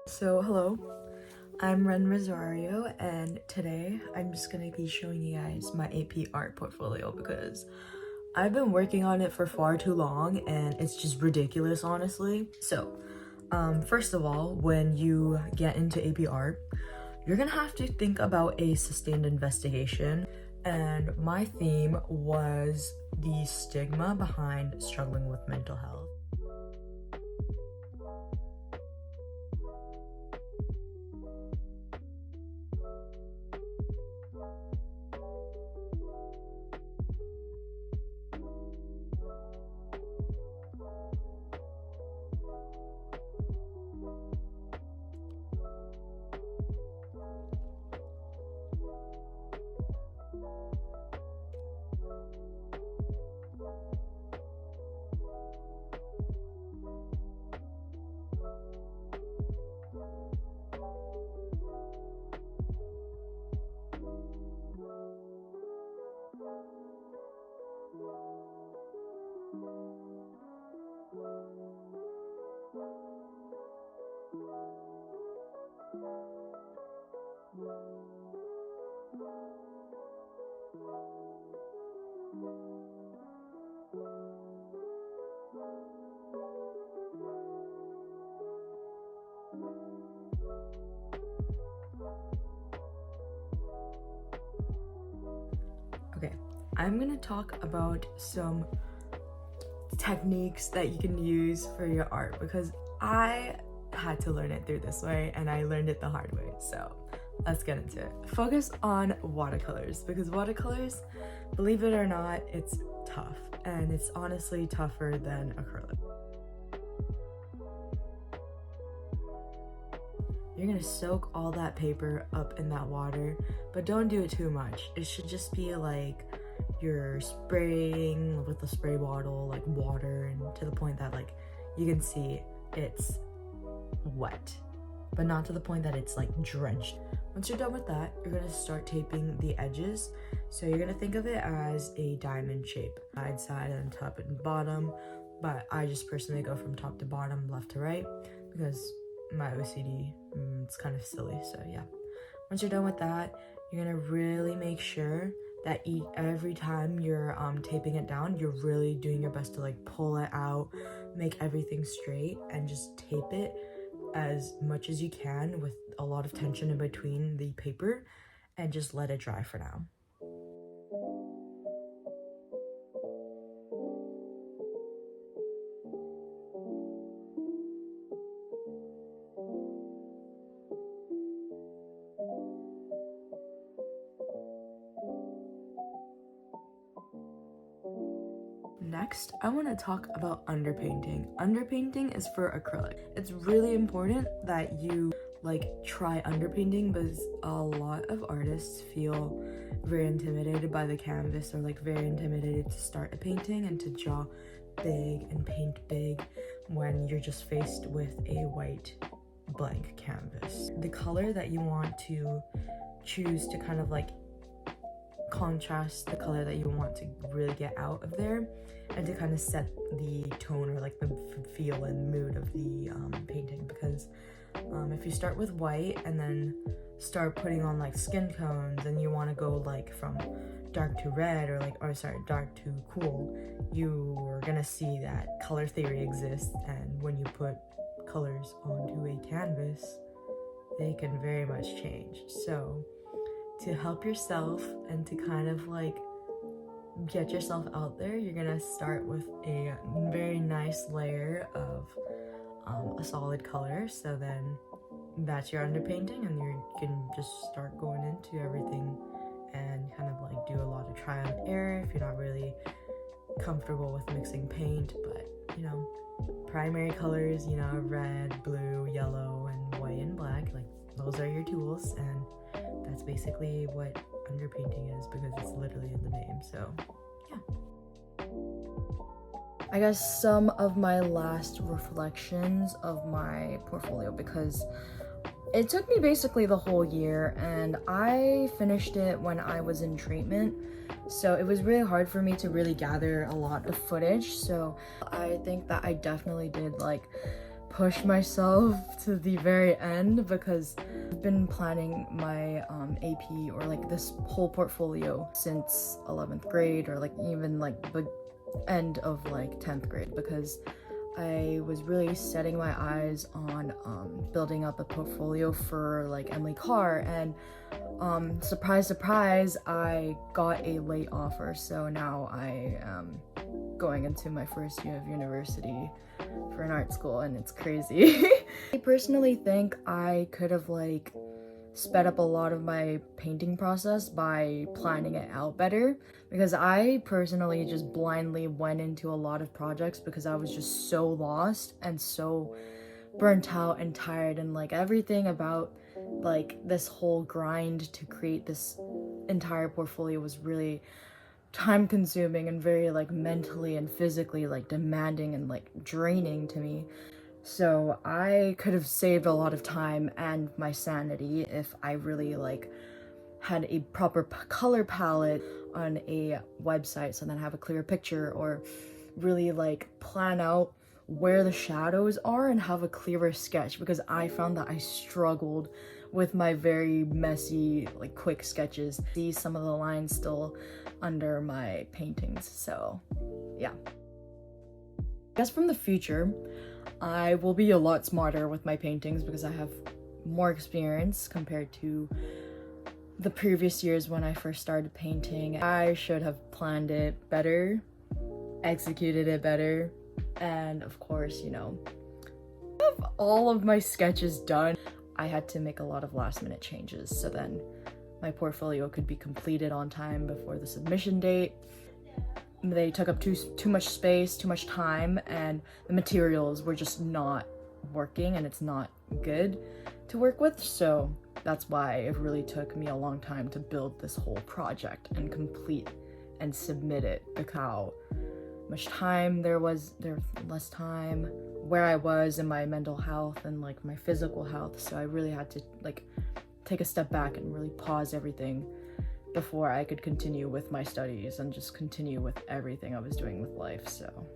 So hello, I'm Ren Rosario, and today I'm just gonna be showing you guys my AP art portfolio because I've been working on it for far too long and it's just ridiculous, honestly. So first of all, when you get into AP art, you're gonna have to think about a sustained investigation, and my theme was the stigma behind struggling with mental health. Okay, I'm gonna talk about some techniques that you can use for your art because I had to learn it through this way and I learned it the hard way. So let's get into it. Focus on watercolors because watercolors, believe it or not, it's tough, and it's honestly tougher than acrylic. You're gonna soak all that paper up in that water, but don't do it too much. It should just be like you're spraying with a spray bottle like water, and to the point that like you can see it's wet, but not to the point that it's like drenched. Once you're done with that, you're gonna start taping the edges. So you're gonna think of it as a diamond shape, side and top and bottom, but I just personally go from top to bottom, left to right, because my OCD, it's kind of silly. So yeah, once you're done with that, you're gonna really make sure that every time you're taping it down, you're really doing your best to like pull it out, make everything straight, and just tape it as much as you can with a lot of tension in between the paper, and just let it dry for now. Next, I want to talk about underpainting. Underpainting is for acrylic. It's really important that you like try underpainting because a lot of artists feel very intimidated by the canvas, or like very intimidated to start a painting and to draw big and paint big when you're just faced with a white blank canvas. The color that you want to choose to kind of like contrast the color that you want to really get out of there, and to kind of set the tone or like the feel and mood of the painting, because if you start with white and then start putting on like skin tones and you want to go like from dark to red, or like, or sorry, dark to cool, you're gonna see that color theory exists, and when you put colors onto a canvas, they can very much change. So to help yourself and to kind of like get yourself out there, you're gonna start with a very nice layer of a solid color. So then that's your underpainting, and you can just start going into everything and kind of like do a lot of trial and error if you're not really comfortable with mixing paint. But you know, primary colors, you know, red, blue, yellow, and white and black, like those are your tools, and that's basically what underpainting is because it's literally in the name. So yeah, I guess some of my last reflections of my portfolio, because It took me basically the whole year, and I finished it when I was in treatment. So it was really hard for me to really gather a lot of footage. So I think that I definitely did like push myself to the very end, because I've been planning my AP or like this whole portfolio since 11th grade, or like even like the end of like 10th grade, because I was really setting my eyes on building up a portfolio for like Emily Carr, and surprise surprise, I got a late offer, so now I am going into my first year of university for an art school, and it's crazy. I personally think I could have like sped up a lot of my painting process by planning it out better, because I personally just blindly went into a lot of projects because I was just so lost and so burnt out and tired, and like everything about like this whole grind to create this entire portfolio was really time consuming and very like mentally and physically like demanding and like draining to me. So I could have saved a lot of time and my sanity if I really like had a proper color palette on a website, so then have a clear picture, or really like plan out where the shadows are and have a clearer sketch, because I found that I struggled with my very messy like quick sketches. See some of the lines still under my paintings, so yeah. I guess from the future, I will be a lot smarter with my paintings because I have more experience compared to the previous years when I first started painting. I should have planned it better, executed it better, and of course, you know, have all of my sketches done. I had to make a lot of last minute changes so then my portfolio could be completed on time before the submission date. They took up too much space, too much time, and the materials were just not working, and it's not good to work with. So that's why it really took me a long time to build this whole project and complete and submit it, because how much time there was less time, where I was in my mental health and like my physical health. So I really had to like take a step back and really pause everything before I could continue with my studies and just continue with everything I was doing with life. So